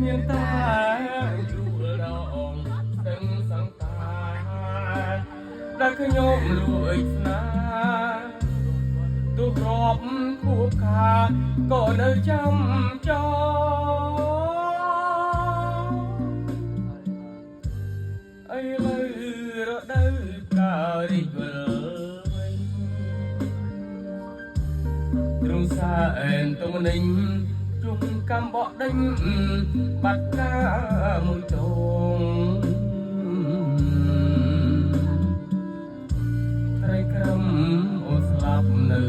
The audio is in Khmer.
មានតាយូររងទាំងសង្ការដែលខ្ញុំលួចស្នាទូរាប់ខួបខាក៏នៅចាំចោអីលើរដូវកាលរីកវិលវិញទ្រង់សាអែនទំនិញជុំកំបកដេញបាត់ការមួយចងត្រីក្រំអូស្លាប់នៅ